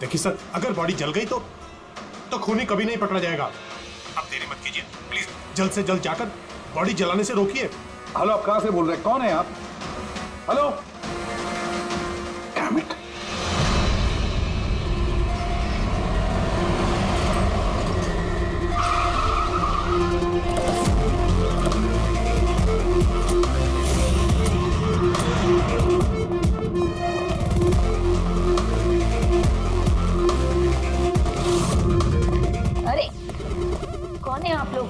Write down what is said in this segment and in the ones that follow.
देखिए सर, अगर बॉडी जल गई तो खूनी कभी नहीं पकड़ा जाएगा। आप देरी मत कीजिए प्लीज, जल्द से जल्द जाकर बॉडी जलाने से रोकिए। हेलो, आप कहां से बोल रहे हैं? कौन है आप? हेलो। Damn it. अरे कौन है आप लोग?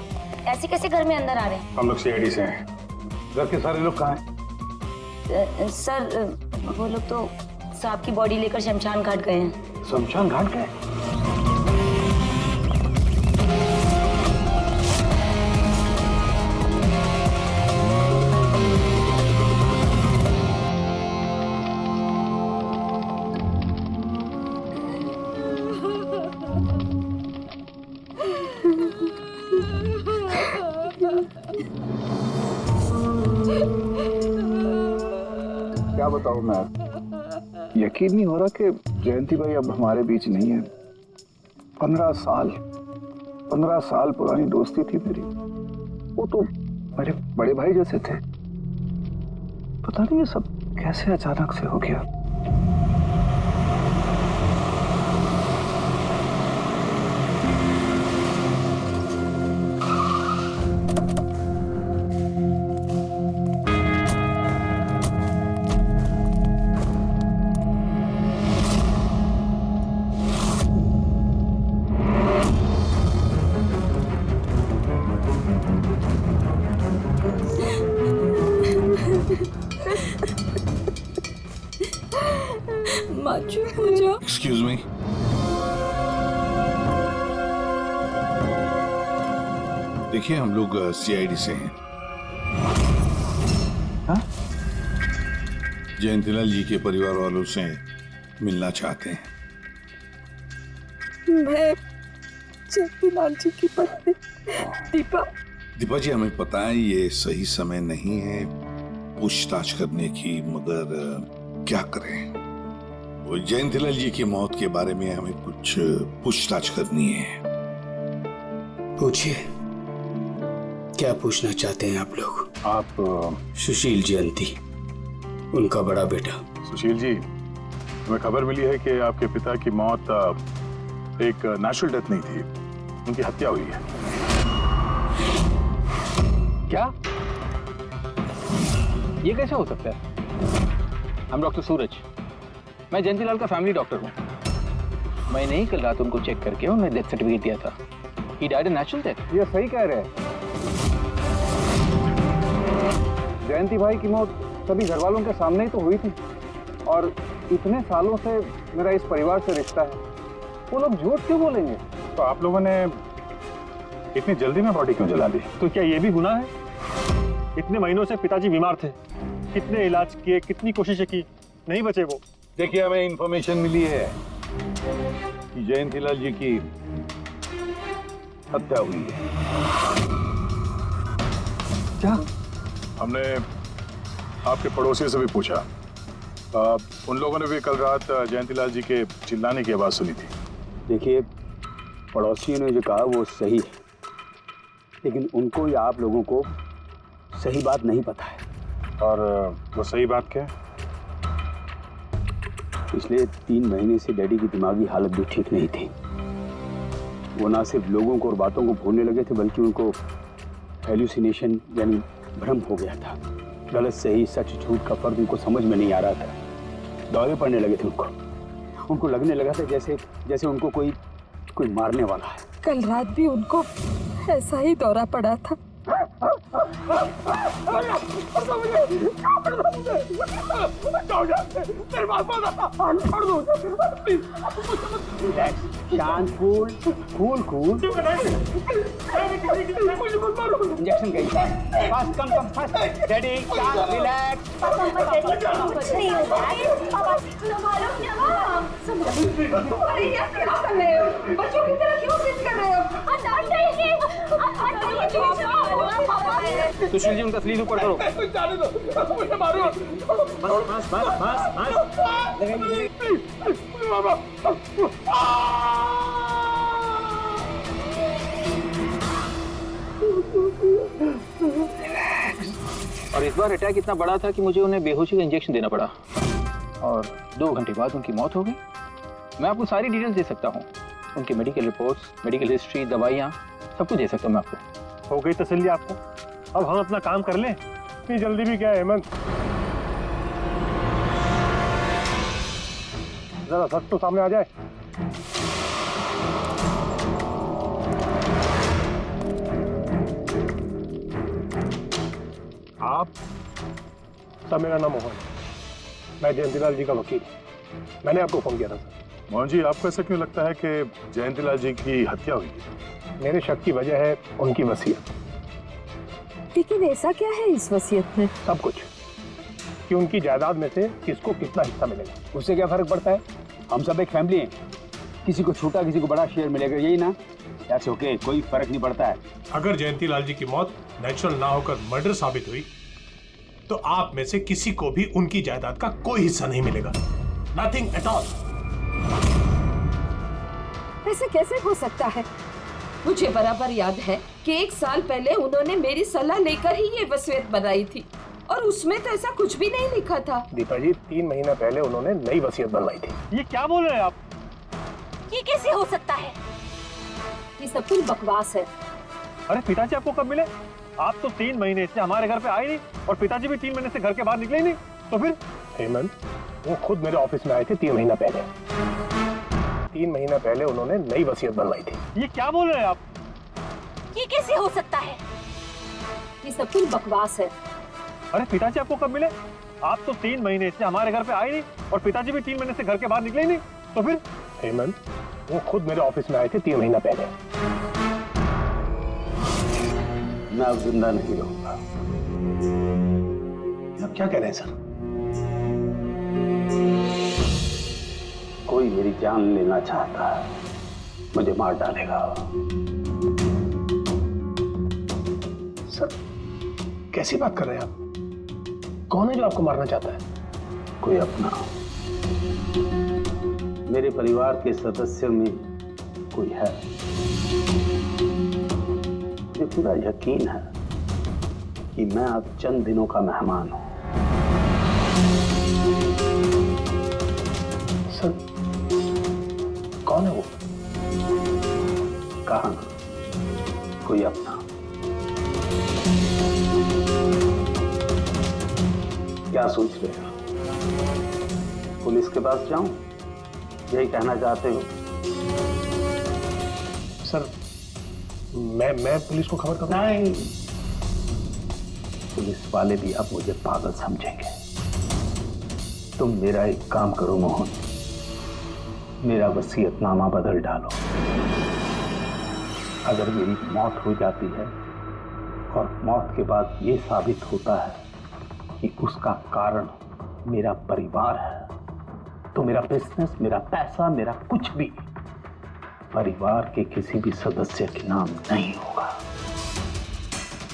ऐसे कैसे घर में अंदर आ रहे हैं? हम लोग सीआईडी से हैं। घर के सारे लोग कहाँ हैं? सर वो लोग तो साहब की बॉडी लेकर शमशान घाट गए हैं। शमशान घाट गए? क्या बताऊं मैं, यकीन नहीं हो रहा कि जयंती भाई अब हमारे बीच नहीं है। 15 साल पुरानी दोस्ती थी मेरी। वो तो मेरे बड़े भाई जैसे थे। पता नहीं ये सब कैसे अचानक से हो गया। एक्सक्यूज मी, देखिए हम लोग सीआईडी से हैं। हाँ? जयंतीलाल जी के परिवार वालों से मिलना चाहते हैं। मैं जयंतीलाल जी की पत्नी दीपा। दीपा जी, हमें पता है ये सही समय नहीं है पूछताछ करने की, मगर क्या करें? वो जयंतीलाल जी की मौत के बारे में हमें कुछ पूछताछ करनी है। पूछिए, क्या पूछना चाहते हैं आप लोग? आप सुशील जयंती, उनका बड़ा बेटा। सुशील जी, हमें खबर मिली है कि आपके पिता की मौत एक नेचुरल डेथ नहीं थी, उनकी हत्या हुई है। क्या? ये कैसे हो सकता है? हम डॉक्टर सूरज, मैं जयंतीलाल का फैमिली डॉक्टर हूँ। मैंने ही कल रात उनको चेक करके उन्हें डेथ सर्टिफिकेट दिया था। He died a natural death। ये सही कह रहे हैं। जयंती भाई की मौत सभी घर वालों के सामने ही तो हुई थी, और इतने सालों से मेरा इस परिवार से रिश्ता है, वो लोग झूठ क्यों बोलेंगे? तो आप लोगों ने इतनी जल्दी में बॉडी क्यों जला दी? तो क्या ये भी गुनाह है? इतने महीनों से पिताजी बीमार थे, कितने इलाज किए, कितनी कोशिशें की, नहीं बचे वो। देखिए, हमें इंफॉर्मेशन मिली है कि जयंतीलाल जी की हत्या हुई है। क्या? हमने आपके पड़ोसियों से भी पूछा, उन लोगों ने भी कल रात जयंतीलाल जी के चिल्लाने की आवाज सुनी थी। देखिए, पड़ोसियों ने जो कहा वो सही है, लेकिन उनको या आप लोगों को सही बात नहीं पता है। और वो सही बात क्या है? पिछले 3 महीने से डैडी की दिमागी हालत भी ठीक नहीं थी। वो ना सिर्फ लोगों को और बातों को भूलने लगे थे, बल्कि उनको हेल्यूसिनेशन यानी भ्रम हो गया था। गलत सही, सच झूठ का फर्क उनको समझ में नहीं आ रहा था। दौरे पड़ने लगे थे उनको लगने लगा था जैसे उनको कोई मारने वाला है। कल रात भी उनको ऐसा ही दौरा पड़ा था। शांत, कूल। इंजेक्शन गई। Fast, come fast. डैडी, शांत, रिलैक्स। कुछ नहीं होता है। अरे यार, क्या कर रहे हो? बच्चों की तरह क्यों जिद कर रहे हो? हटाइए। सुशील जी उनका स्लीव ऊपर करो। जाने दो, मुझे मारो। बस बस बस और इस बार अटैक इतना बड़ा था कि मुझे उन्हें बेहोशी का इंजेक्शन देना पड़ा और 2 घंटे बाद उनकी मौत हो गई। मैं आपको सारी डिटेल्स दे सकता हूँ, उनकी मेडिकल रिपोर्ट्स, मेडिकल हिस्ट्री, दवाइयाँ, सब कुछ दे सकता हूँ मैं आपको। हो गई तसल्ली आपको? अब हम अपना काम कर लें। इतनी जल्दी भी क्या है हेमंत? जरा सच तो सामने आ जाए। आप सब, मेरा नाम मोहन, मैं जयंतीलाल जी का वकील। मैंने आपको फोन किया था सर। मोहन जी, आपको ऐसा क्यों लगता है कि जयंतीलाल जी की हत्या हुई थी? मेरे शक की वजह है उनकी वसीयत। लेकिन ऐसा क्या है इस वसीयत में? सब कुछ, कि उनकी जायदाद में से किसको कितना हिस्सा मिलेगा। उससे क्या फर्क पड़ता है? हम सब एक फैमिली हैं, किसी को छोटा किसी को बड़ा शेयर मिलेगा, यही ना? दैट्स ओके, कोई फर्क नहीं पड़ता है। अगर जयंतीलाल जी की मौत नेचुरल ना होकर मर्डर साबित हुई तो आप में से किसी को भी उनकी जायदाद का कोई हिस्सा नहीं मिलेगा। Nothing at all. ऐसे कैसे हो सकता है? मुझे बराबर याद है कि 1 साल पहले उन्होंने मेरी सलाह लेकर ही ये वसीयत बनाई थी और उसमें तो ऐसा कुछ भी नहीं लिखा था। दीपा जी, 3 महीना पहले उन्होंने नई वसीयत बनवाई थी। ये क्या बोल रहे हैं आप? ये कैसे हो सकता है? ये सब कुछ बकवास है। अरे पिताजी आपको कब मिले? आप तो 3 महीने से हमारे घर पे आए नहीं और पिताजी भी 3 महीने से घर के बाहर निकले ही नहीं। तो फिर? हेमंत, वो खुद मेरे ऑफिस में आए थे 3 महीना पहले। 3 महीना पहले उन्होंने नई वसीयत बनवाई थी। ये क्या बोल रहे हैं आप? ये कैसे हो सकता है? ये सब कुछ बकवास है। अरे पिताजी आपको कब मिले? आप तो 3 महीने से हमारे घर पे आए नहीं और पिताजी भी 3 महीने से घर के बाहर निकले ही नहीं। तो फिर? हेमंत, वो खुद मेरे ऑफिस में आए थे 3 महीना पहले। मैं अब जिंदा नहीं रहूंगा। आप क्या कह रहे हैं सर? कोई मेरी जान लेना चाहता है, मुझे मार डालेगा। सर, कैसी बात कर रहे हैं आप? कौन है जो आपको मारना चाहता है? कोई अपना, मेरे परिवार के सदस्यों में कोई है। मुझे पूरा यकीन है कि मैं अब चंद दिनों का मेहमान हूं। सर, कौन है वो? कहा ना, कोई अपना। क्या सोच रहे हो? पुलिस के पास जाऊं? यही कहना चाहते हो? सर, मैं पुलिस को खबर करूं? नहीं, पुलिस वाले भी अब मुझे पागल समझेंगे। तुम मेरा एक काम करो मोहन, मेरा वसीयतनामा बदल डालो। अगर मेरी मौत हो जाती है और मौत के बाद ये साबित होता है कि उसका कारण मेरा परिवार है, तो मेरा बिजनेस, मेरा पैसा, मेरा कुछ भी परिवार के किसी भी सदस्य के नाम नहीं होगा।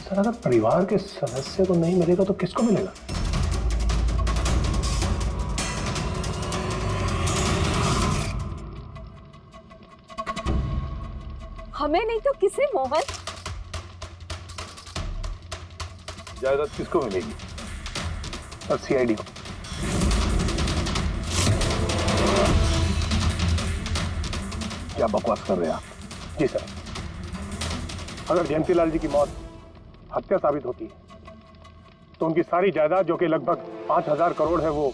सर, अगर परिवार के सदस्य को नहीं मिलेगा तो किसको मिलेगा? हमें नहीं तो किसे मोहन? जायदाद किसको मिलेगी? और सीआईडी को। क्या बकवास कर रहे हैं आप? जी सर, अगर जयंतीलाल जी की मौत हत्या साबित होती है तो उनकी सारी जायदाद, जो कि लगभग 5000 करोड़ है, वो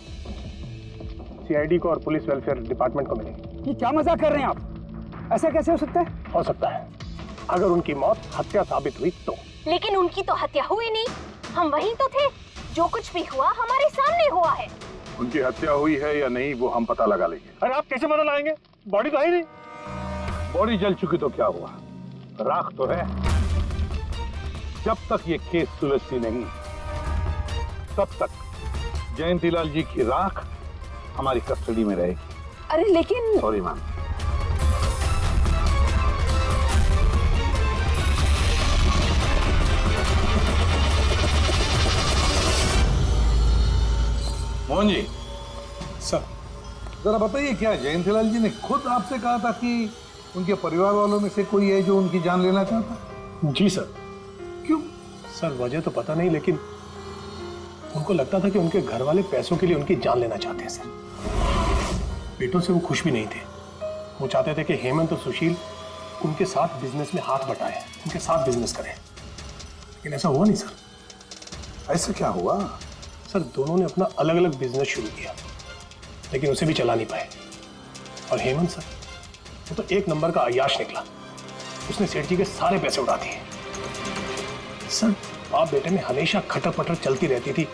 सीआईडी को और पुलिस वेलफेयर डिपार्टमेंट को मिलेगी। ये क्या मजाक कर रहे हैं आप? ऐसा कैसे हो सकता है? हो सकता है, अगर उनकी मौत हत्या साबित हुई तो। लेकिन उनकी तो हत्या हुई नहीं, हम वहीं तो थे। जो कुछ भी हुआ हमारे सामने हुआ है। उनकी हत्या हुई है या नहीं वो हम पता लगा लेंगे। अरे आप कैसे पता लगाएंगे? बॉडी तो है ही नहीं। बॉडी जल चुकी तो क्या हुआ, राख तो है। जब तक ये केस सुलझती नहीं तब तक जयंतीलाल जी की राख हमारी कस्टडी में रहेगी। अरे लेकिन sorry ma'am. Mohan ji, sir जरा बताइए, क्या जयंतीलाल जी ने खुद आपसे कहा था कि उनके परिवार वालों में से कोई है जो उनकी जान लेना चाहता? जी सर। क्यों? सर वजह तो पता नहीं, लेकिन उनको लगता था कि उनके घर वाले पैसों के लिए उनकी जान लेना चाहते हैं सर। बेटों से वो खुश भी नहीं थे। वो चाहते थे कि हेमंत और सुशील उनके साथ बिजनेस में हाथ बटाए, उनके साथ बिजनेस करें, लेकिन ऐसा हुआ नहीं सर। ऐसा क्या हुआ? सर दोनों ने अपना अलग अलग बिजनेस शुरू किया, लेकिन उसे भी चला नहीं पाए। और हेमंत सर, वो तो एक नंबर का अय्याश निकला। उसने सेठ जी के सारे पैसे उड़ा दिए। सर बाप बेटे में हमेशा खटर पटर चलती रहती थी,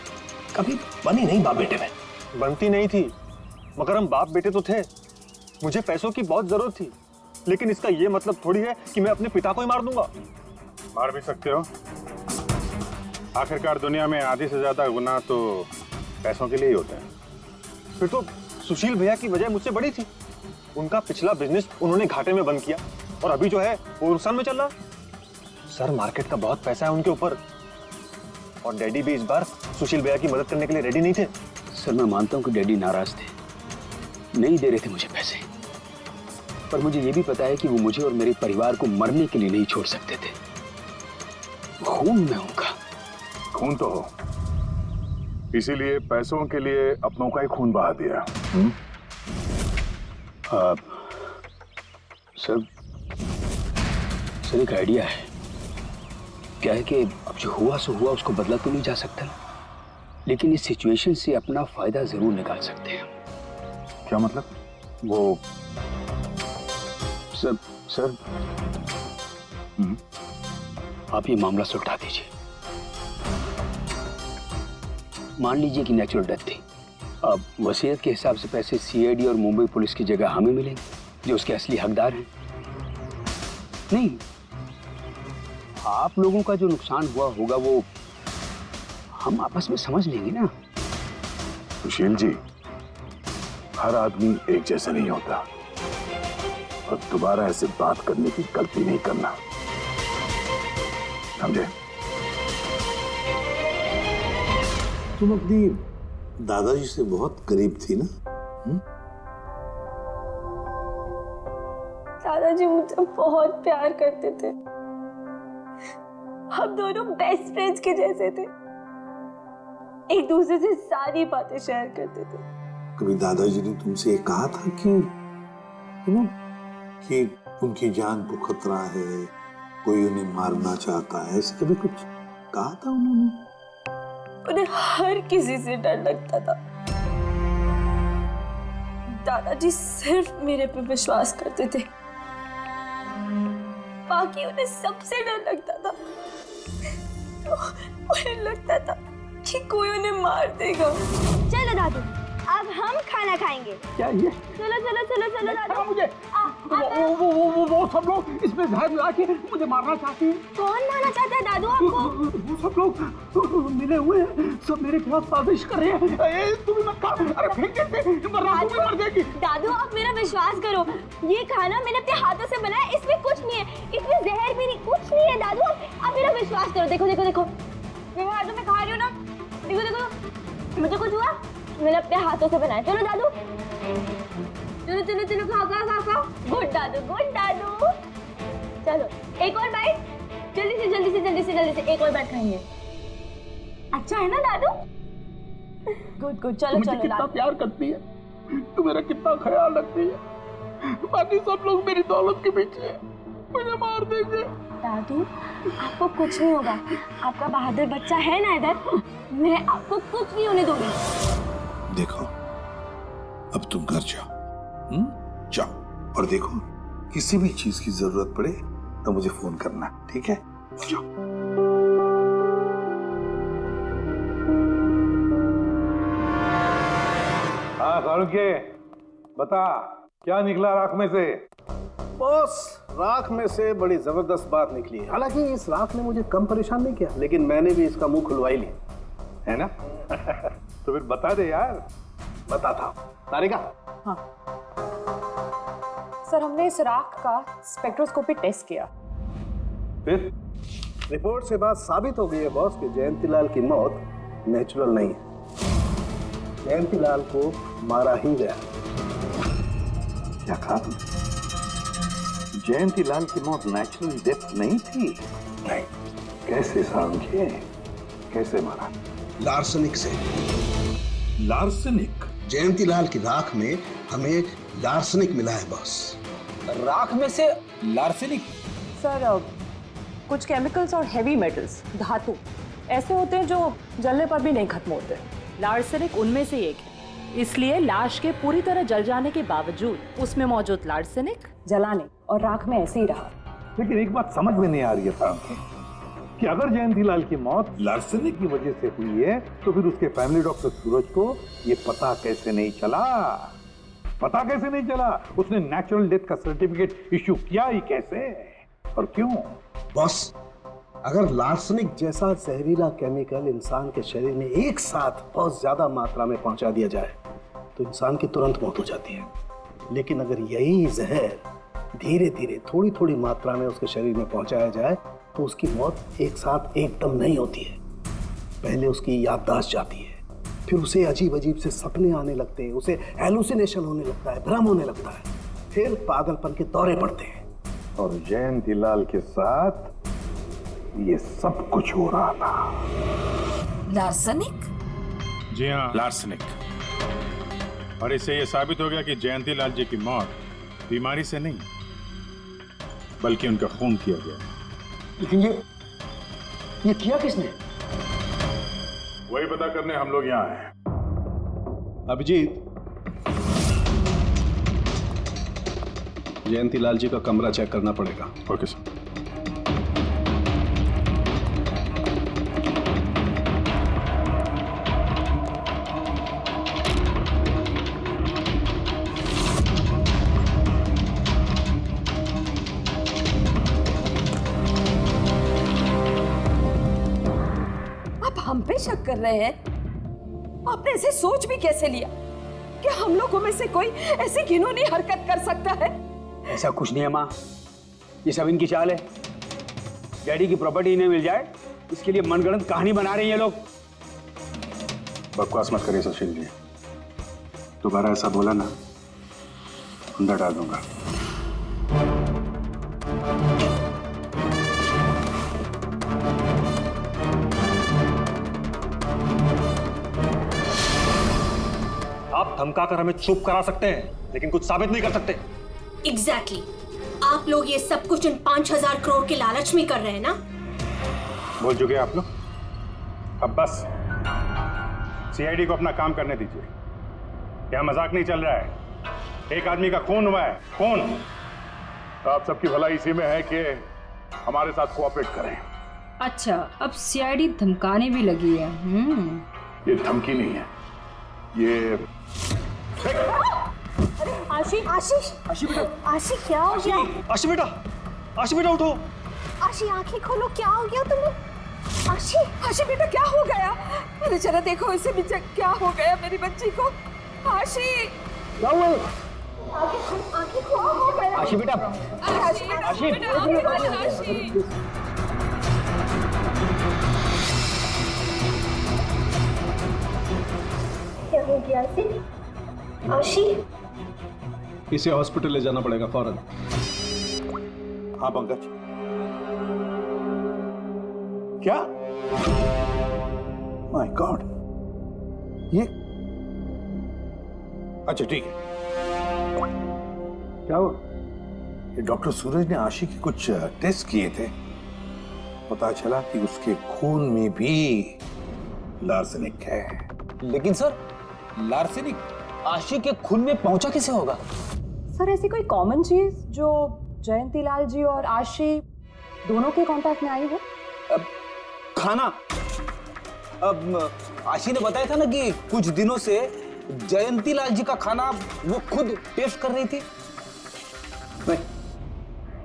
कभी बनी नहीं बाप बेटे में। बनती नहीं थी, मगर हम बाप बेटे तो थे। मुझे पैसों की बहुत जरूरत थी, लेकिन इसका ये मतलब थोड़ी है कि मैं अपने पिता को ही मार दूंगा। मार भी सकते हो। आखिरकार दुनिया में आधी से ज्यादा गुनाह तो पैसों के लिए ही होते हैं। फिर तो सुशील भैया की वजह मुझसे बड़ी थी। उनका पिछला बिजनेस उन्होंने घाटे में बंद किया और अभी जो है वो नुकसान में चल रहा। सर मार्केट का बहुत पैसा है उनके ऊपर, और डैडी भी इस बार सुशील भैया की मदद करने के लिए रेडी नहीं थे। सर मैं मानता हूं कि डैडी नाराज थे, नहीं दे रहे थे मुझे पैसे, पर मुझे ये भी पता है कि वो मुझे और मेरे परिवार को मरने के लिए नहीं छोड़ सकते थे। खून में उनका खून तो हो, इसीलिए पैसों के लिए अपनों का ही खून बहा दिया। सर एक आइडिया है। क्या है कि अब जो हुआ सो हुआ, उसको बदला तो नहीं जा सकता ना, लेकिन इस सिचुएशन से अपना फायदा जरूर निकाल सकते हैं। क्या मतलब? वो सर आप ये मामला सुलझा दीजिए। मान लीजिए कि नेचुरल डेथ थी। अब वसीयत के हिसाब से पैसे सीआईडी और मुंबई पुलिस की जगह हमें मिलेंगे, जो उसके असली हकदार हैं। नहीं, आप लोगों का जो नुकसान हुआ होगा वो हम आपस में समझ लेंगे ना। सुशील जी, हर आदमी एक जैसा नहीं होता, और दोबारा ऐसे बात करने की गलती नहीं करना, समझे? तुम अपनी दादाजी से बहुत करीब थी ना? दादाजी मुझे बहुत प्यार करते थे। हम दोनों बेस्ट फ्रेंड्स के जैसे थे, एक दूसरे से सारी बातें शेयर करते थे। कभी दादाजी ने तुमसे ये कहा था कि उनकी जान को खतरा है, कोई उन्हें मारना चाहता है, ऐसे कभी कुछ कहा था उन्होंने? उन्हें हर किसी से डर लगता था। दादाजी सिर्फ मेरे पे विश्वास करते थे, बाकी उन्हें सबसे डर लगता था। तो उन्हें लगता था कि कोई उन्हें मार देगा। चलो दादू, अब हम खाना खाएंगे। क्या ये? चलो चलो चलो चलो दादू। मुझे वो सब लोग इसमें जहर मिला के मुझे मारना चाहते हैं। कौन मारना चाहता है दादू आपको? वो सब लोग मिले हुए हैं, सब मेरे खिलाफ साजिश कर रहे हैं। तुम मत खा, अरे फेंक देते, वरना तू भी मर जाएगी। दादू आप मेरा विश्वास करो, ये खाना मैंने अपने हाथों से बनाया, इसमें कुछ नहीं है, इसमें जहर भी नहीं, कुछ नहीं है। दादू आप मेरा विश्वास करो। देखो देखो देखो, मेरे हाथों में खा रही हूँ ना, देखो देखो, मुझे कुछ हुआ, मैंने अपने हाथों से बनाया। चलो दादू, चलो चलो चलो, खाओ खाओ खाओ खाओ। गुड दादू, गुड दादू। चलो एक और बाइट, जल्दी से जल्दी से जल्दी से जल्दी से एक और बाइट खाएंगे। अच्छा है ना दादू? गुड गुड, चलो चलो। कितना प्यार करती है तू, मेरा कितना ख्याल रखती है, बाकी सब लोग मेरी दौलत के पीछे हैं, मुझे मार देंगे। दादू आपको कुछ नहीं होगा, आपका बहादुर बच्चा है ना इधर, मैं आपको कुछ नहीं होने दूंगी। देखो, अब तुम घर जाओ, जाओ, और देखो किसी भी चीज की जरूरत पड़े तो मुझे फोन करना, ठीक है? जाओ। हाँ सारुके, बता क्या निकला राख में से? बॉस, राख में से बड़ी जबरदस्त बात निकली है। हालांकि इस राख ने मुझे कम परेशान नहीं किया, लेकिन मैंने भी इसका मुंह खुलवा ही लिया, है ना? तो फिर बता दे यार। बताता हूं। तारिका? हाँ सर, हमने इस राख का स्पेक्ट्रोस्कोपी टेस्ट किया। फिर रिपोर्ट से बात साबित हो गई है बॉस कि जयंतीलाल की मौत नेचुरल नहीं है। जयंतीलाल को मारा ही गया। क्या कहा तुमने? जयंतीलाल की मौत नेचुरल डेथ नहीं थी? नहीं। कैसे समझे? कैसे मारा? लार्सनिक से। लार्सनिक? जयंतीलाल की राख में हमें लार्सनिक मिला है बॉस। राख में से लार्सेनिक? सर कुछ केमिकल्स और हेवी मेटल्स, धातु ऐसे होते हैं जो जलने पर भी नहीं खत्म होते। लार्सेनिक उनमें से एक है, इसलिए लाश के पूरी तरह जल जाने के बावजूद उसमें मौजूद लार्सेनिक जलाने और राख में ऐसे ही रहा। लेकिन एक बात समझ में नहीं आ रही है कि अगर जयंतीलाल की मौत लार्सेनिक की वजह से हुई है तो फिर उसके फैमिली डॉक्टर सूरज को ये पता कैसे नहीं चला? पता कैसे नहीं चला? उसने नेचुरल डेथ का सर्टिफिकेट इश्यू किया ही कैसे और क्यों? बॉस, अगर लार्सनिक जैसा जहरीला केमिकल इंसान के शरीर में एक साथ बहुत ज्यादा मात्रा में पहुंचा दिया जाए तो इंसान की तुरंत मौत हो जाती है। लेकिन अगर यही जहर धीरे धीरे थोड़ी थोड़ी मात्रा में उसके शरीर में पहुंचाया जाए तो उसकी मौत एक साथ एकदम नहीं होती है। पहले उसकी याददाश्त जाती है, फिर उसे अजीब अजीब से सपने आने लगते हैं, उसे हेलुसिनेशन होने लगता है, भ्रम होने लगता है, फिर पागलपन के दौरे पड़ते हैं। और जयंतीलाल के साथ ये सब कुछ हो रहा था। लार्सनिक? जी हाँ, लार्सनिक। और इससे ये साबित हो गया कि जयंतीलाल जी की मौत बीमारी से नहीं बल्कि उनका खून किया गया। लेकिन ये किया किसने? वही पता करने हम लोग यहाँ हैं। अभिजीत, जयंतीलाल जी का कमरा चेक करना पड़ेगा। Okay sir. हम पे शक कर रहे हैं? आपने ऐसे सोच भी कैसे लिया कि हम लोगों में से कोई ऐसी घिनौनी हरकत कर सकता है? ऐसा कुछ नहीं है माँ, ये सब इनकी चाल है। डैडी की प्रॉपर्टी इन्हें मिल जाए इसके लिए मनगढ़ंत कहानी बना रहे हैं ये लोग। बकवास मत करिए सुशील जी, दोबारा ऐसा बोला ना अंदर डाल दूंगा। आप धमकाकर हमें चुप करा सकते हैं लेकिन कुछ साबित नहीं कर सकते। एग्जैक्टली। आप लोग ये सब कुछ इन 5000 करोड़ के लालच में कर रहे हैं ना? बोल चुके आप लोग, अब बस सीआईडी को अपना काम करने दीजिए। क्या मजाक नहीं चल रहा है? एक आदमी का खून हुआ है, खून। तो आप सबकी भलाई इसी में है कि हमारे साथ कोऑपरेट करें। अच्छा, अब सीआईडी धमकाने भी लगी है। ये धमकी नहीं है, ये आशी, आशीष, आशी बेटा, आशी क्या हो गया? आशी बेटा, आशी बेटा उठो। आशी आंखें खोलो, क्या हो गया तुम्हें? आशी, आशी बेटा क्या हो गया? अरे जरा देखो इसे भी, क्या हो गया मेरी बच्ची को? आशी क्या हुआ? आंखें खोलो, हो गया? आशी बेटा, आशी आशी आशी क्या हो गया आशी? आशी, इसे हॉस्पिटल ले जाना पड़ेगा फौरन। हाँ पंकज। क्या? माय गॉड, ये अच्छा ठीक है। क्या हुआ? ये डॉक्टर सूरज ने आशी के कुछ टेस्ट किए थे, पता चला कि उसके खून में भी लार्सेनिक है। लेकिन सर, लार्सेनिक आशी के खून में पहुंचा कैसे होगा? सर ऐसी कोई कॉमन चीज जो जयंतीलाल जी और आशी दोनों के कांटेक्ट में आई हो? खाना। अब आशी ने बताया था ना कि कुछ दिनों से जयंतीलाल जी का खाना वो खुद टेस्ट कर रही थी। नहीं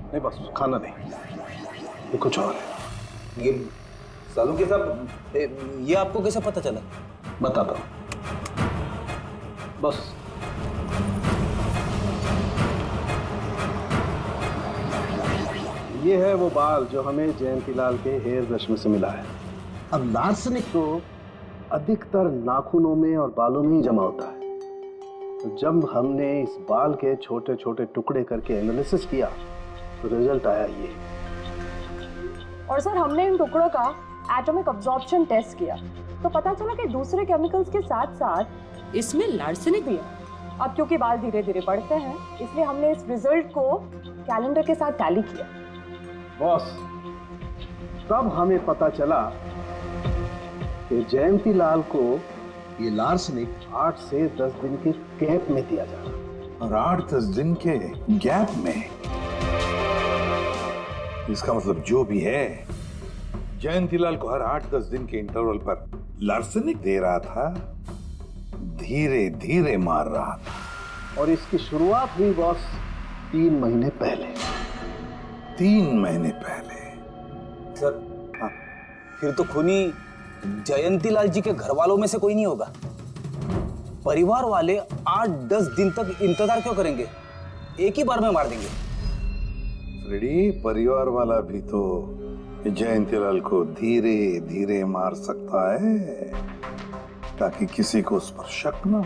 नहीं बस खाना नहीं, ये कुछ और है। ये सालू के साहब, ये आपको कैसे पता चला? बताता हूँ, बस ये है वो बाल जो हमें जयंतीलाल के हेयर ब्रश में से मिला है। अब लार्सनिक को अधिकतर नाखूनों में और बालों में ही जमा होता है। तो जब हमने इस बाल के छोटे छोटे टुकड़े करके एनालिसिस किया तो रिजल्ट आया ये। और सर हमने इन टुकड़ों का एटॉमिक अब्जॉर्प्शन टेस्ट किया तो पता चला कि दूसरे केमिकल्स के साथ साथ इसमें लार्सेनिक भी है। अब क्योंकि बाल धीरे धीरे बढ़ते हैं इसलिए हमने इस रिजल्ट को कैलेंडर के साथ टैली किया। बॉस, तब हमें पता चला कि जयंती लाल को ये लार्सेनिक 8 से 10 दिन के गैप में दिया जा रहा। और 8-10 दिन के गैप में? इसका मतलब जो भी है, जयंतीलाल को हर 8-10 दिन के इंटरवल पर लार्सेनिक दे रहा था, धीरे धीरे मार रहा था। और इसकी शुरुआत हुई बॉस 3 महीने पहले। 3 महीने पहले? सर, हाँ, फिर तो खूनी जयंतीलाल जी के घर वालों में से कोई नहीं होगा। परिवार वाले 8-10 दिन तक इंतजार क्यों करेंगे? एक ही बार में मार देंगे। फ्रेडी, परिवार वाला भी तो जयंतीलाल को धीरे धीरे मार सकता है ताकि किसी को उस पर शक न हो।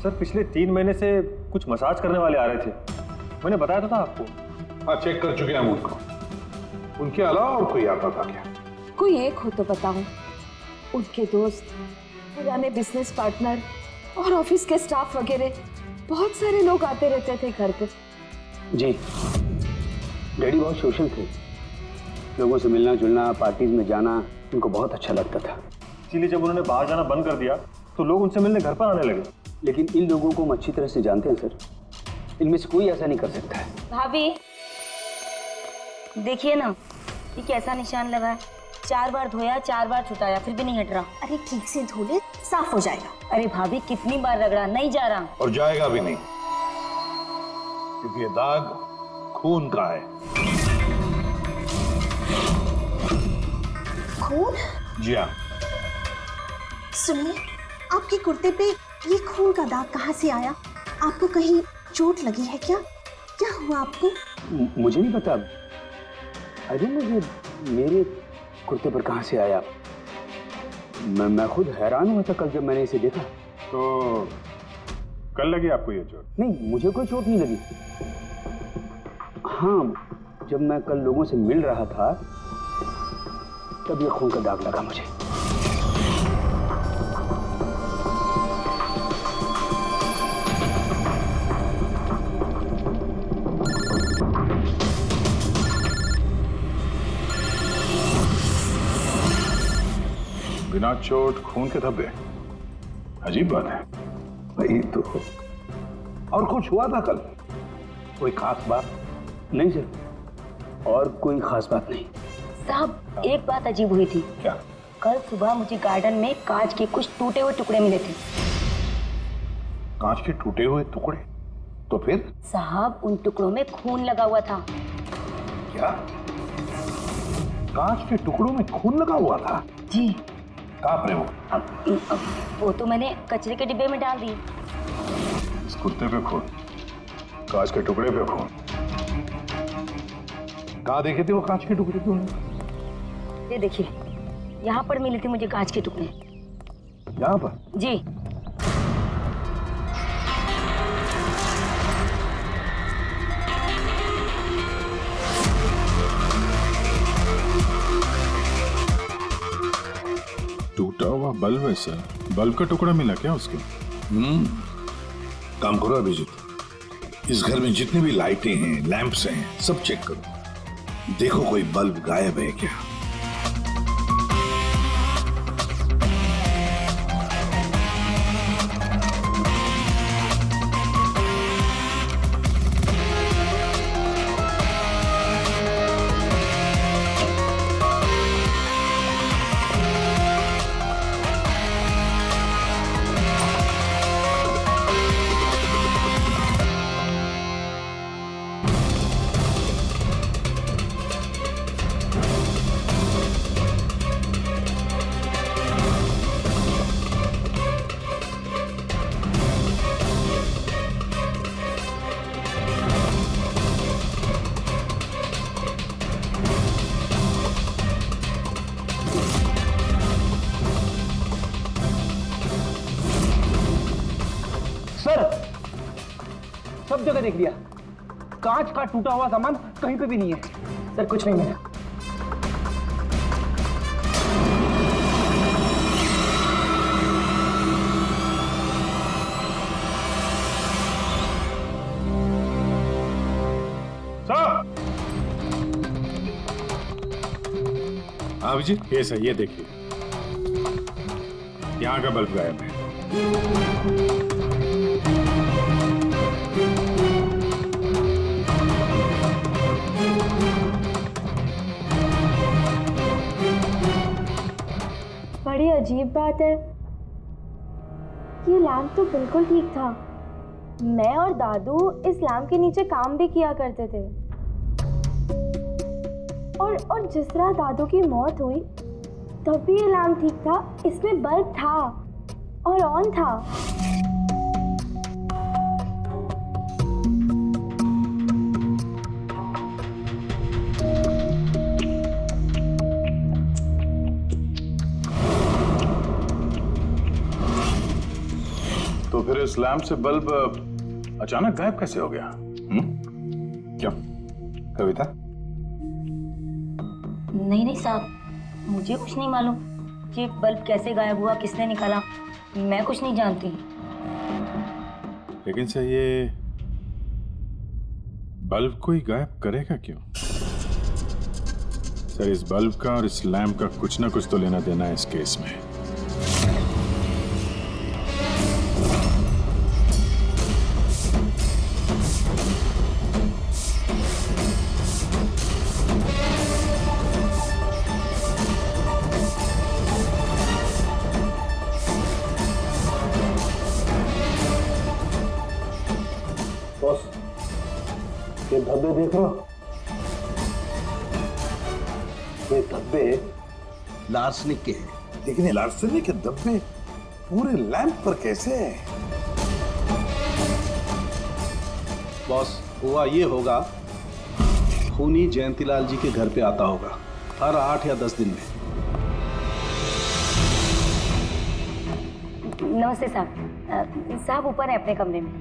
सर, पिछले 3 महीने से कुछ मसाज करने वाले आ रहे थे, मैंने बताया था आपको। हाँ, चेक कर चुके हैं हम उनको। उनके अलावा और कोई आता था क्या? कोई एक हो तो बताओ। उनके दोस्त, पुराने बिजनेस पार्टनर और ऑफिस के स्टाफ वगैरह बहुत सारे लोग आते रहते थे घर पे। जी, डैडी बहुत सोशल थे। लोगों से मिलना जुलना, पार्टीज में जाना उनको बहुत अच्छा लगता था। इसीलिए जब उन्होंने बाहर जाना बंद कर दिया तो लोग उनसे मिलने घर पर आने लगे। लेकिन इन लोगों को हम अच्छी तरह से जानते हैं सर। इनमें से कोई ऐसा नहीं कर सकता है। भाभी देखिए ना, ये कैसा निशान लगा है। 4 बार धोया, 4 बार छुटाया, फिर भी नहीं हट रहा। अरे ठीक से धो ले, साफ हो जाएगा। अरे भाभी कितनी बार रगड़ा, नहीं जा रहा। और जाएगा भी नहीं, क्योंकि ये दाग खून का है। खून? जी हाँ। सुनिए, आपके कुर्ते पे ये खून का दाग कहाँ से आया? आपको कहीं चोट लगी है क्या? क्या हुआ आपको? मुझे नहीं पता। अरे मुझे मेरे कुर्ते पर कहाँ से आया? मैं खुद हैरान हुआ था कल जब मैंने इसे देखा। तो कल लगी आपको ये चोट? नहीं, मुझे कोई चोट नहीं लगी। हाँ, जब मैं कल लोगों से मिल रहा था तब ये खून का दाग लगा मुझे। बिना चोट खून के धब्बे, अजीब बात है। वही तो। और कुछ हुआ था कल? कोई खास बात? नहीं सर, और कोई खास बात नहीं। साहब, एक बात अजीब हुई थी। क्या? कल सुबह मुझे गार्डन में कांच के कुछ टूटे हुए टुकड़े मिले थे। कांच के टूटे हुए टुकड़े? तो फिर? साहब, उन टुकड़ों में खून लगा हुआ था। क्या? कांच के टुकड़ों में खून लगा हुआ था? जी। कहाँ पर वो? अब वो तो मैंने कचरे के डिब्बे में डाल दी। इस कुत्ते पे खून, कांच के टुकड़े पे खून। कहाँ देखे थे वो कांच के टुकड़े तुमने? ये देखिए, यहाँ पर मिले थे मुझे कांच के टुकड़े। यहाँ पर? जी। टूटा हुआ बल्ब है सर। बल्ब का टुकड़ा मिला क्या उसको? काम करो अभिजीत, इस घर में जितनी भी लाइटें हैं, लैंप्स हैं, सब चेक करो। देखो कोई बल्ब गायब है क्या। पे देख लिया, कांच का टूटा हुआ सामान कहीं पे भी नहीं है। सर कुछ नहीं मिला। हाँ अभिजीत, ये सही, ये देखिए, यहाँ का बल्ब गायब है। बड़ी अजीब बात है, ये लैम्प तो बिल्कुल ठीक था। मैं और दादू इस लैम्प के नीचे काम भी किया करते थे, और जिस तरह दादू की मौत हुई तब भी ये लैम्प ठीक था, इसमें बल्ब था और ऑन था। तो फिर इस लैम्प से बल्ब अचानक गायब कैसे हो गया? क्यों कविता? नहीं साहब, मुझे कुछ नहीं मालूम कि बल्ब कैसे गायब हुआ, किसने निकाला, मैं कुछ नहीं जानती। लेकिन सर ये बल्ब कोई गायब करेगा क्यों? सर इस बल्ब का और इस लैम्प का कुछ ना कुछ तो लेना देना है इस केस में। बॉस, ये धब्बे देख रहे हो? ये धब्बे लार्सनिक के हैं। लेकिन ये लार्सनिक के धब्बे पूरे लैंप पर कैसे हैं? बॉस, हुआ ये होगा, खूनी जयंतीलाल जी के घर पे आता होगा हर 8 या 10 दिन में। नमस्ते साहब, साहब ऊपर है अपने कमरे में।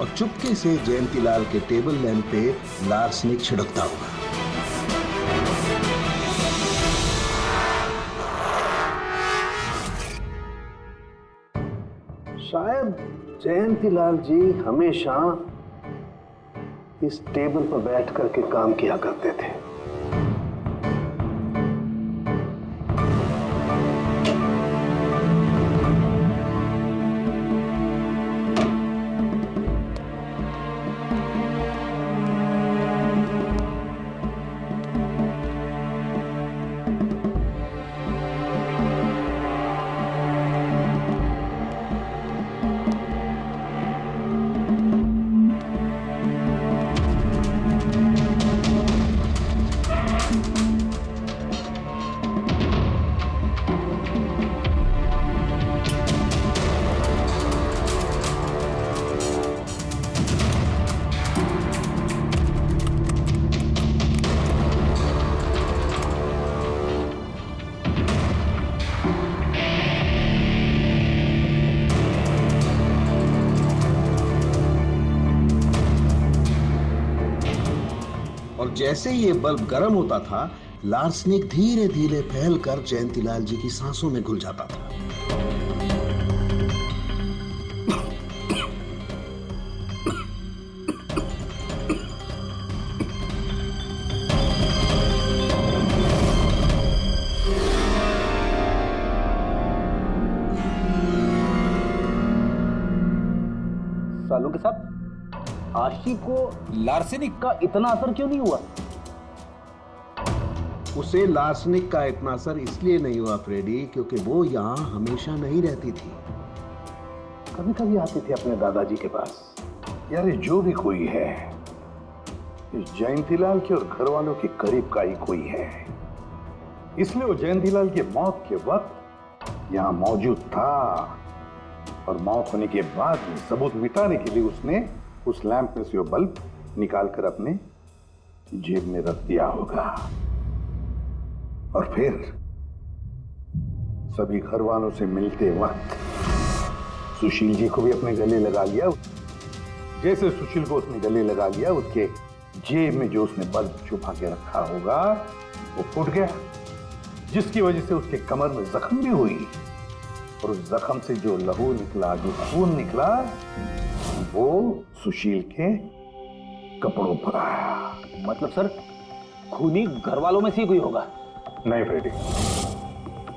और चुपके से जयंतीलाल के टेबल लैंप पे लार्सनिक छिड़कता होगा। शायद जयंतीलाल जी हमेशा इस टेबल पर बैठ करके काम किया करते थे। और जैसे ये बल्ब गर्म होता था, लार्सनिक धीरे धीरे फैलकर जयंतीलाल जी की सांसों में घुल जाता था। सालों के साथ आशी को लार्सेनिक का इतना असर क्यों नहीं हुआ? उसे लार्सनिक का इतना असर इसलिए नहीं हुआ फ्रेडी, क्योंकि वो यहाँ हमेशा नहीं रहती थी, कभी कभी आती थी अपने दादाजी के पास। यार जो भी कोई है, इस जयंतीलाल के और घर वालों के करीब का ही कोई है, इसलिए वो जयंतीलाल की मौत के वक्त यहाँ मौजूद था। और मौत होने के बाद में सबूत मिटाने के लिए उसने उस लैंप में से वो बल्ब निकालकर अपने जेब में रख दिया होगा और फिर सभी घर वालों से मिलते वक्त सुशील जी को भी अपने गले लगा लिया। जैसे सुशील को उसने गले लगा लिया, उसके जेब में जो उसने बल्ब छुपा के रखा होगा वो फूट गया, जिसकी वजह से उसके कमर में जख्म भी हुई और उस जख्म से जो लहू निकला, जो खून निकला, वो सुशील के कपड़ों पर आया। मतलब सर खूनी घर वालों में से कोई होगा? नहीं फ्रेडी,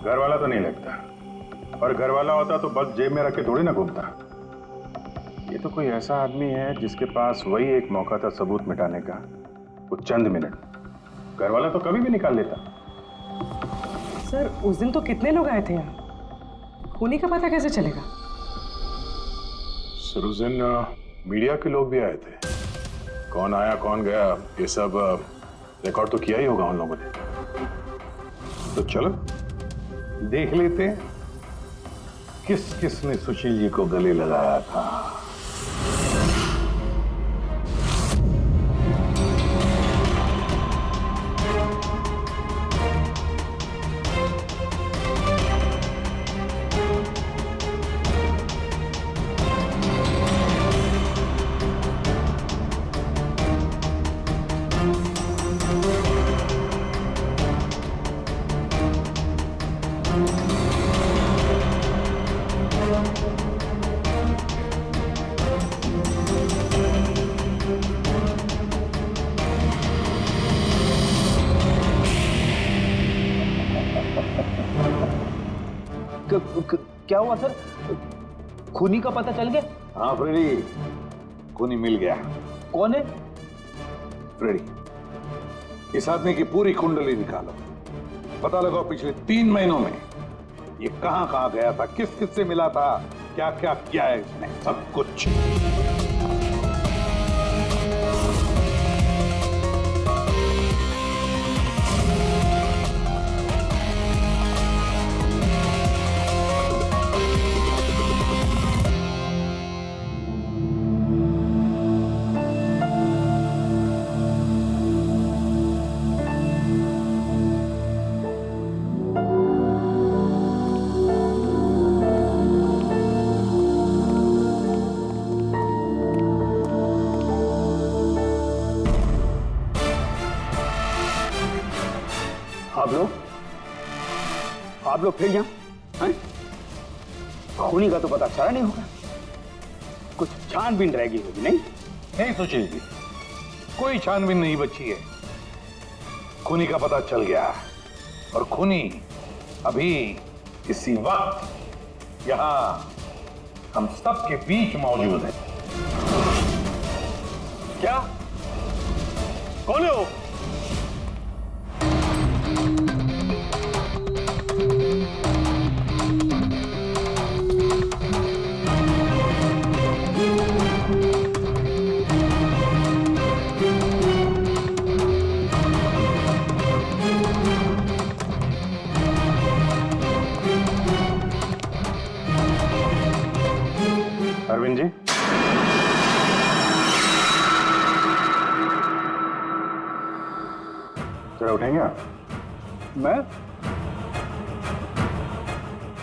घर वाला तो नहीं लगता, और घर वाला होता तो बस जेब में रख के थोड़ी ना घूमता। ये तो कोई ऐसा आदमी है जिसके पास वही एक मौका था सबूत मिटाने का, वो चंद मिनट। घर वाला तो कभी भी निकाल लेता। सर उस दिन तो कितने लोग आए थे यहाँ, खूनी का पता कैसे चलेगा? सर उस दिन मीडिया के लोग भी आए थे, कौन आया कौन गया ये सब रिकॉर्ड तो किया ही होगा उन लोगों ने। तो चलो देख लेते हैं किस किस ने सुशील जी को गले लगाया था। क्या हुआ सर, खूनी का पता चल गया? हाँ फ्रेडी, खूनी मिल गया। कौन है? फ्रेडी, इस आदमी की पूरी कुंडली निकालो, पता लगाओ पिछले 3 महीनों में ये कहां कहां गया था, किस किस से मिला था, क्या क्या किया है इसने, सब कुछ। आप लोग फिर यहाँ हैं? खूनी का तो पता चला नहीं होगा, कुछ छानबीन रहेगी होगी। नहीं नहीं सुशील जी, कोई छानबीन नहीं बची है, खूनी का पता चल गया और खूनी अभी इसी वक्त यहां हम सब के बीच मौजूद है। क्या? कौन है वो? अरविंद जी, जरा उठेंगे आप?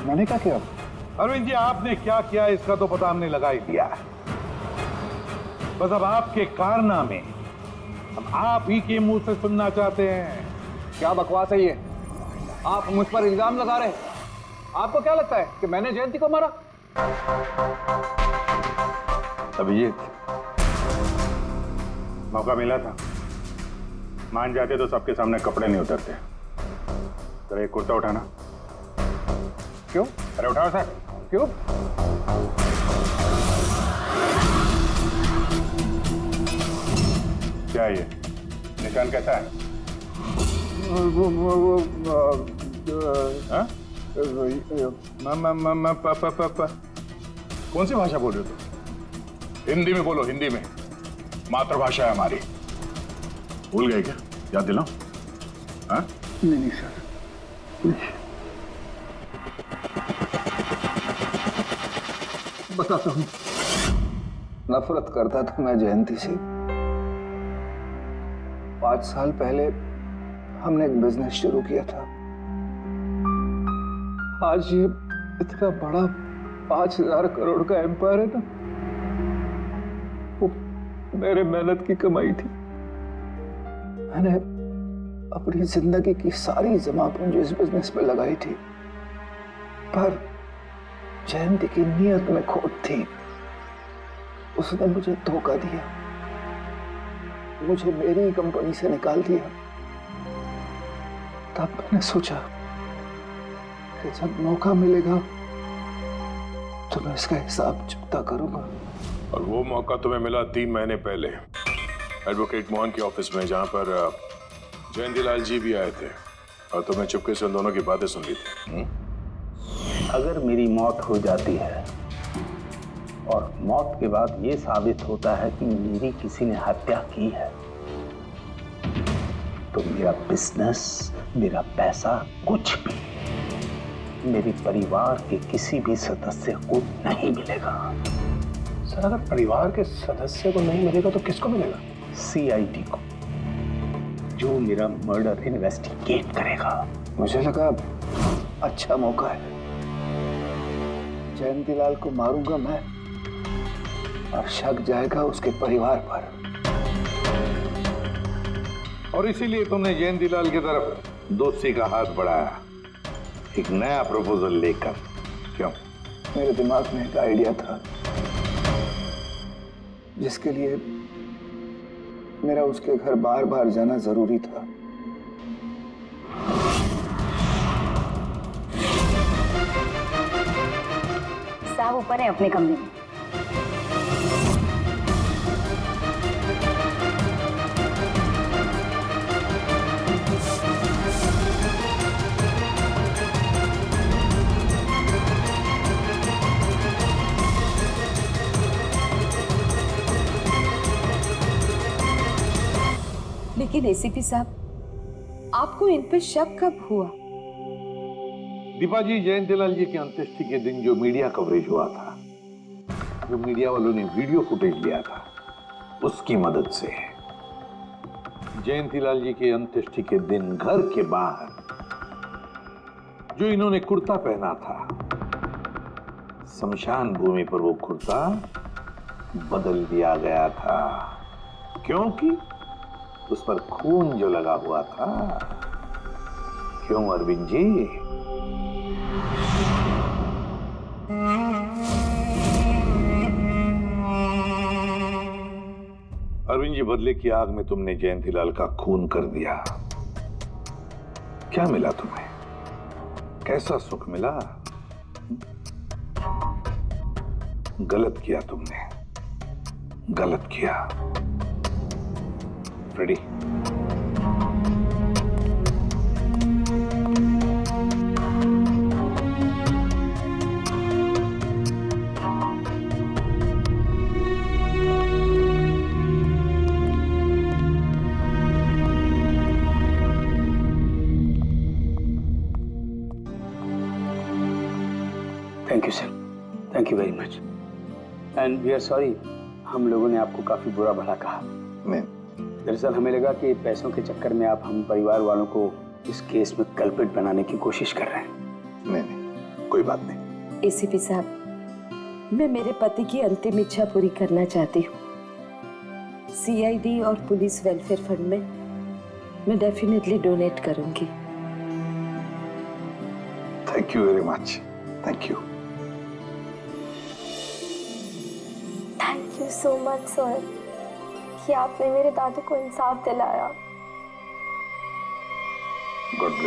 मैंने क्या किया? अरविंद जी, आपने क्या किया इसका तो पता हमने लगा ही दिया। बस अब आपके कारनामे हम आप ही के मुंह से सुनना चाहते हैं। क्या बकवास है ये? आप मुझ पर इल्जाम लगा रहे हैं। आपको क्या लगता है कि मैंने जयंती को मारा? अभिजीत, मौका मिला था, मान जाते तो सबके सामने कपड़े नहीं उतरते। जरा एक कुर्ता उठाना। क्यों? अरे उठाओ सर। क्यों? क्या ये निशान कैसा है? कौन सी भाषा बोल रहे हो तुम? हिंदी में बोलो, हिंदी में, मातृभाषा है हमारी। भूल गए क्या? याद दिलाओ। हाँ? नहीं सर, बताता हूँ। नफरत करता था मैं जयंती से। 5 साल पहले हमने एक बिजनेस शुरू किया था। आज ये इतना बड़ा 5000 करोड़ का एम्पायर है ना, वो मेरे मेहनत की कमाई थी। मैंने अपनी जिंदगी की सारी जमा पूंजी इस बिजनेस पे लगाई थी, पर जयंती की नीयत में खोट थी। उसने मुझे धोखा दिया, मुझे मेरी ही कंपनी से निकाल दिया। तब मैंने सोचा कि जब मौका मिलेगा तो मैं इसका हिसाब चुकता करूंगा। और वो मौका तुम्हें मिला 3 महीने पहले एडवोकेट मोहन के ऑफिस में, जहां पर जयंतीलाल जी भी आए थे और तुमने चुपके से उन दोनों की बातें सुन ली थी। अगर मेरी मौत हो जाती है और मौत के बाद ये साबित होता है कि मेरी किसी ने हत्या की है, तो मेरा बिजनेस, मेरा पैसा, कुछ भी मेरे परिवार के किसी भी सदस्य को नहीं मिलेगा। सर, अगर परिवार के सदस्य को नहीं मिलेगा तो किसको मिलेगा? सीआईडी को, जो मेरा मर्डर इन्वेस्टिगेट करेगा। मुझे लगा अच्छा मौका है, जयंतीलाल को मारूंगा मैं और शक जाएगा उसके परिवार पर। और इसीलिए तुमने जयंतीलाल की तरफ दोस्ती का हाथ बढ़ाया, एक नया प्रपोजल लेकर। क्यों? मेरे दिमाग में एक आइडिया था जिसके लिए मेरा उसके घर बार बार जाना जरूरी था। साहब ऊपर है अपने कमरे में। लेकिन एसीपी साहब, आपको इन पे शक कब हुआ? दीपा जी, जयंतीलाल जी की अंत्येष्टि के दिन जो मीडिया कवरेज हुआ था, जो मीडिया वालों ने वीडियो फुटेज लिया था, उसकी मदद से जयंतीलाल जी के अंत्येष्टि के दिन घर के बाहर जो इन्होंने कुर्ता पहना था, शमशान भूमि पर वो कुर्ता बदल दिया गया था, क्योंकि उस पर खून जो लगा हुआ था। क्यों अरविंद जी? अरविंद जी, बदले की आग में तुमने जयंतीलाल का खून कर दिया। क्या मिला तुम्हें? कैसा सुख मिला? गलत किया तुमने, गलत किया। Ready? Thank you sir, thank you very much. And we are sorry, हम लोगों ने आपको काफी बुरा भला कहा। मैं दरअसल हमें लगा कि पैसों के चक्कर में आप हम परिवार वालों को इस केस में कल्प्रिट बनाने की कोशिश कर रहे हैं। नहीं, कोई बात नहीं। एसीपी साहब, मैं मेरे पति की अंतिम इच्छा पूरी करना चाहती हूँ। सीआईडी और पुलिस वेलफेयर फंड में मैं डेफिनेटली डोनेट करूंगी। Thank you very much. Thank you. Thank you so much sir कि आपने मेरे दादू को इंसाफ दिलाया। God bless.